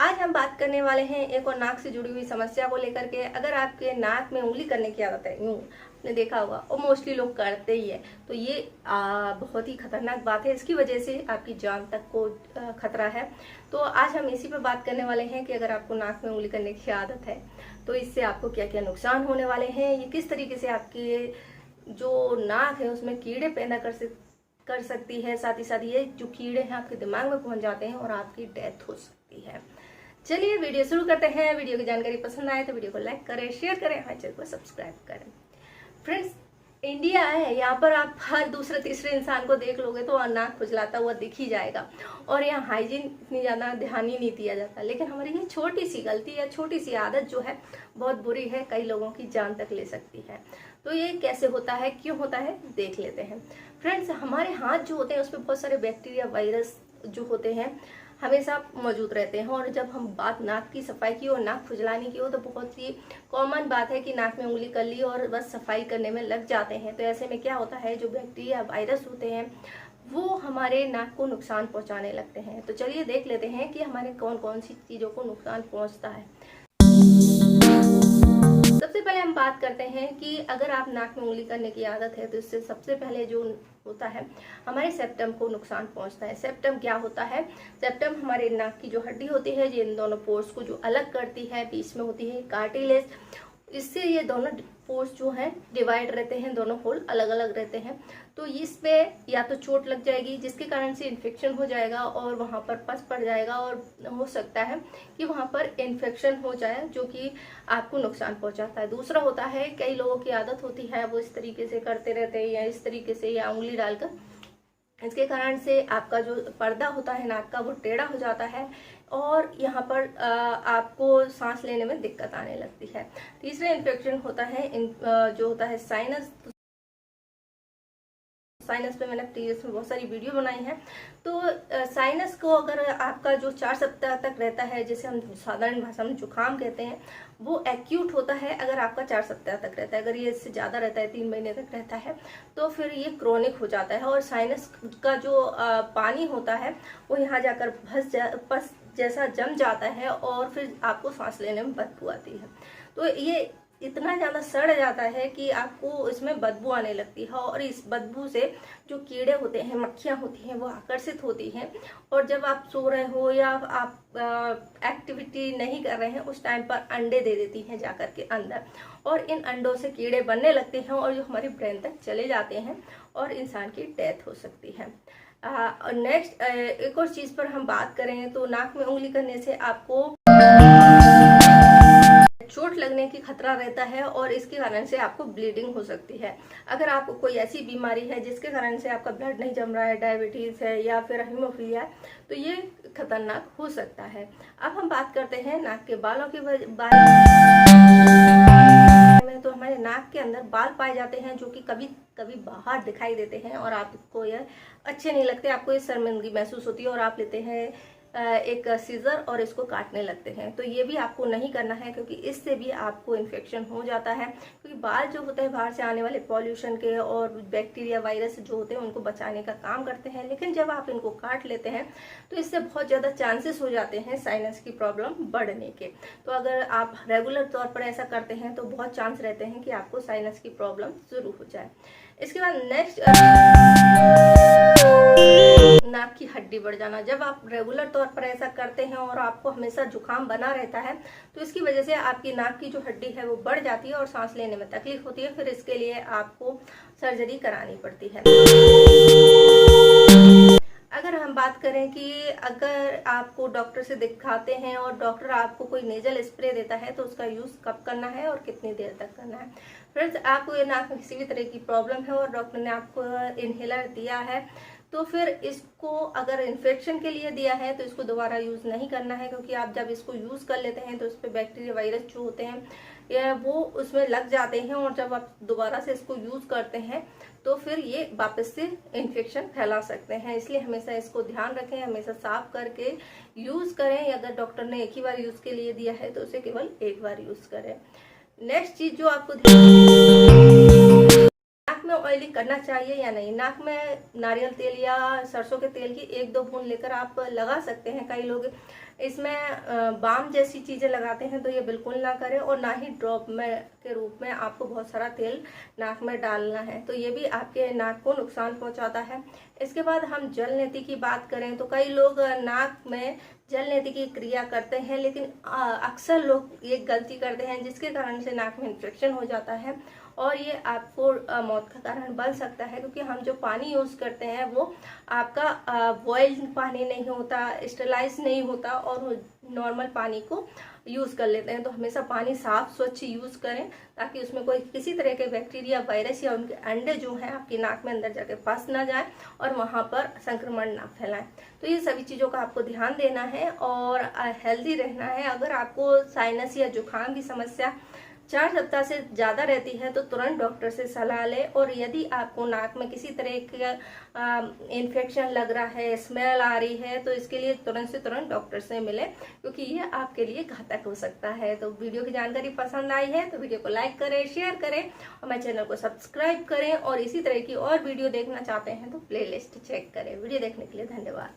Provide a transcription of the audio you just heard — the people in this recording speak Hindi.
आज हम बात करने वाले हैं एक और नाक से जुड़ी हुई समस्या को लेकर के। अगर आपके नाक में उंगली करने की आदत है, यूं आपने देखा होगा और मोस्टली लोग करते ही है, तो ये बहुत ही खतरनाक बात है। इसकी वजह से आपकी जान तक को खतरा है। तो आज हम इसी पे बात करने वाले हैं कि अगर आपको नाक में उंगली करने की आदत है तो इससे आपको क्या क्या नुकसान होने वाले हैं, ये किस तरीके से आपकी जो नाक है उसमें कीड़े पैदा कर सकती है, साथ ही साथ ये जो कीड़े हैं आपके दिमाग में पहुंच जाते हैं और आपकी डेथ हो सकती है। चलिए वीडियो शुरू करते हैं। वीडियो की जानकारी पसंद आए तो वीडियो को लाइक करें, शेयर करें, हमारे चैनल को सब्सक्राइब करें। फ्रेंड्स, इंडिया है, यहाँ पर आप हर दूसरे तीसरे इंसान को देख लोगे तो नाक खुजलाता हुआ दिख ही जाएगा और यहाँ हाइजीन इतनी ज़्यादा ध्यान ही नहीं दिया जाता। लेकिन हमारी ये छोटी सी गलती या छोटी सी आदत जो है बहुत बुरी है, कई लोगों की जान तक ले सकती है। तो ये कैसे होता है, क्यों होता है, देख लेते हैं। फ्रेंड्स, हमारे हाथ जो होते हैं उसमें बहुत सारे बैक्टीरिया, वायरस जो होते हैं हमेशा मौजूद रहते हैं। और जब हम बात नाक की सफाई की और नाक खुजलाने की हो तो बहुत ही कॉमन बात है कि नाक में उंगली कर ली और बस सफाई करने में लग जाते हैं। तो ऐसे में क्या होता है, जो बैक्टीरिया वायरस होते हैं वो हमारे नाक को नुकसान पहुंचाने लगते हैं। तो चलिए देख लेते हैं कि हमारे कौन कौन सी चीज़ों को नुकसान पहुंचता है। सबसे पहले हम बात करते हैं कि अगर आप नाक में उंगली करने की आदत है तो इससे सबसे पहले जो होता है हमारे सेप्टम को नुकसान पहुंचता है। सेप्टम क्या होता है? सेप्टम हमारे नाक की जो हड्डी होती है, ये इन दोनों पोर्स को जो अलग करती है, बीच में होती है कार्टिलेज। इससे ये दोनों पोर्स जो हैं डिवाइड रहते हैं, दोनों होल अलग अलग रहते हैं। तो इस पे या तो चोट लग जाएगी जिसके कारण से इन्फेक्शन हो जाएगा और वहाँ पर पस पड़ जाएगा और हो सकता है कि वहाँ पर इन्फेक्शन हो जाए जो कि आपको नुकसान पहुँचाता है। दूसरा होता है, कई लोगों की आदत होती है वो इस तरीके से करते रहते हैं या इस तरीके से या उंगली डालकर, इसके कारण से आपका जो पर्दा होता है नाक का वो टेढ़ा हो जाता है और यहाँ पर आपको सांस लेने में दिक्कत आने लगती है। तीसरा इन्फेक्शन होता है जो होता है साइनस। साइनस पे मैंने प्रीवियस में बहुत सारी वीडियो बनाई है। तो साइनस को अगर आपका जो 4 सप्ताह तक रहता है, जैसे हम साधारण भाषा में जुकाम कहते हैं, वो एक्यूट होता है अगर आपका 4 सप्ताह तक रहता है। अगर ये इससे ज़्यादा रहता है, 3 महीने तक रहता है, तो फिर ये क्रोनिक हो जाता है और साइनस का जो पानी होता है वो यहाँ जाकर पस जैसा जम जाता है और फिर आपको सांस लेने में बदबू आती है। तो ये इतना ज़्यादा सड़ जाता है कि आपको इसमें बदबू आने लगती है और इस बदबू से जो कीड़े होते हैं, मक्खियाँ होती हैं, वो आकर्षित होती हैं और जब आप सो रहे हो या आप एक्टिविटी नहीं कर रहे हैं उस टाइम पर अंडे दे देती हैं जाकर के अंदर और इन अंडों से कीड़े बनने लगते हैं और जो हमारी ब्रेन तक चले जाते हैं और इंसान की डेथ हो सकती है। नेक्स्ट एक और चीज़ पर हम बात करें तो नाक में उंगली करने से आपको चोट लगने की खतरा रहता है और इसके कारण से आपको ब्लीडिंग हो सकती है। अगर आपको कोई ऐसी बीमारी है जिसके कारण से आपका ब्लड नहीं जम रहा है, डायबिटीज है या फिर हीमोफीलिया है, तो ये खतरनाक हो सकता है। अब हम बात करते हैं नाक के बालों के बारे में। तो हमारे नाक के अंदर बाल पाए जाते हैं जो कि कभी कभी बाहर दिखाई देते हैं और आपको यह अच्छे नहीं लगते, आपको ये शर्मिंदगी महसूस होती है और आप लेते हैं एक सीजर और इसको काटने लगते हैं। तो ये भी आपको नहीं करना है क्योंकि इससे भी आपको इन्फेक्शन हो जाता है, क्योंकि बाल जो होते हैं बाहर से आने वाले पॉल्यूशन के और बैक्टीरिया वायरस जो होते हैं उनको बचाने का काम करते हैं। लेकिन जब आप इनको काट लेते हैं तो इससे बहुत ज़्यादा चांसेस हो जाते हैं साइनस की प्रॉब्लम बढ़ने के। तो अगर आप रेगुलर तौर पर ऐसा करते हैं तो बहुत चांस रहते हैं कि आपको साइनस की प्रॉब्लम शुरू हो जाए। इसके बाद नेक्स्ट, नाक की हड्डी बढ़ जाना। जब आप रेगुलर तौर पर ऐसा करते हैं और आपको हमेशा जुकाम बना रहता है तो इसकी वजह से आपकी नाक की जो हड्डी है वो बढ़ जाती है और सांस लेने में तकलीफ होती है। फिर इसके लिए आपको सर्जरी करानी पड़ती है। अगर हम बात करें कि अगर आपको डॉक्टर से दिखाते हैं और डॉक्टर आपको कोई नेजल स्प्रे देता है तो उसका यूज़ कब करना है और कितनी देर तक करना है। फ्रेंड्स, आपको ये नाक में किसी भी तरह की प्रॉब्लम है और डॉक्टर ने आपको इनहेलर दिया है तो फिर इसको अगर इन्फेक्शन के लिए दिया है तो इसको दोबारा यूज़ नहीं करना है, क्योंकि आप जब इसको यूज़ कर लेते हैं तो इस पर बैक्टीरिया वायरस जो होते हैं या वो उसमें लग जाते हैं और जब आप दोबारा से इसको यूज़ करते हैं तो फिर ये वापस से इन्फेक्शन फैला सकते हैं। इसलिए हमेशा इसको ध्यान रखें, हमेशा साफ करके यूज़ करें। अगर डॉक्टर ने एक ही बार यूज़ के लिए दिया है तो उसे केवल एक बार यूज़ करें। नेक्स्ट चीज़ जो आपको में ऑयलिंग करना चाहिए या नहीं। नाक में नारियल तेल या सरसों के तेल की 1-2 बूंद लेकर आप लगा सकते हैं। कई लोग इसमें बाम जैसी चीज़ें लगाते हैं, तो ये बिल्कुल ना करें, और ना ही ड्रॉप में के रूप में आपको बहुत सारा तेल नाक में डालना है, तो ये भी आपके नाक को नुकसान पहुंचाता है। इसके बाद हम जल नेति की बात करें तो कई लोग नाक में जल नेति की क्रिया करते हैं, लेकिन अक्सर लोग ये गलती करते हैं जिसके कारण से नाक में इन्फेक्शन हो जाता है और ये आपको मौत का कारण बन सकता है, क्योंकि हम जो पानी यूज़ करते हैं वो आपका बॉइल्ड पानी नहीं होता, स्टेलाइज नहीं होता, और नॉर्मल पानी को यूज़ कर लेते हैं। तो हमेशा पानी साफ स्वच्छ यूज़ करें ताकि उसमें कोई किसी तरह के बैक्टीरिया, वायरस या उनके अंडे जो हैं आपकी नाक में अंदर जाके फंस ना जाए और वहाँ पर संक्रमण ना फैलाएं। तो ये सभी चीज़ों का आपको ध्यान देना है और हेल्दी रहना है। अगर आपको साइनस या जुकाम की समस्या 4 सप्ताह से ज़्यादा रहती है तो तुरंत डॉक्टर से सलाह लें, और यदि आपको नाक में किसी तरह का इन्फेक्शन लग रहा है, स्मेल आ रही है, तो इसके लिए तुरंत से तुरंत डॉक्टर से मिलें, क्योंकि ये आपके लिए घातक हो सकता है। तो वीडियो की जानकारी पसंद आई है तो वीडियो को लाइक करें, शेयर करें और मेरे चैनल को सब्सक्राइब करें, और इसी तरह की और वीडियो देखना चाहते हैं तो प्लेलिस्ट चेक करें। वीडियो देखने के लिए धन्यवाद।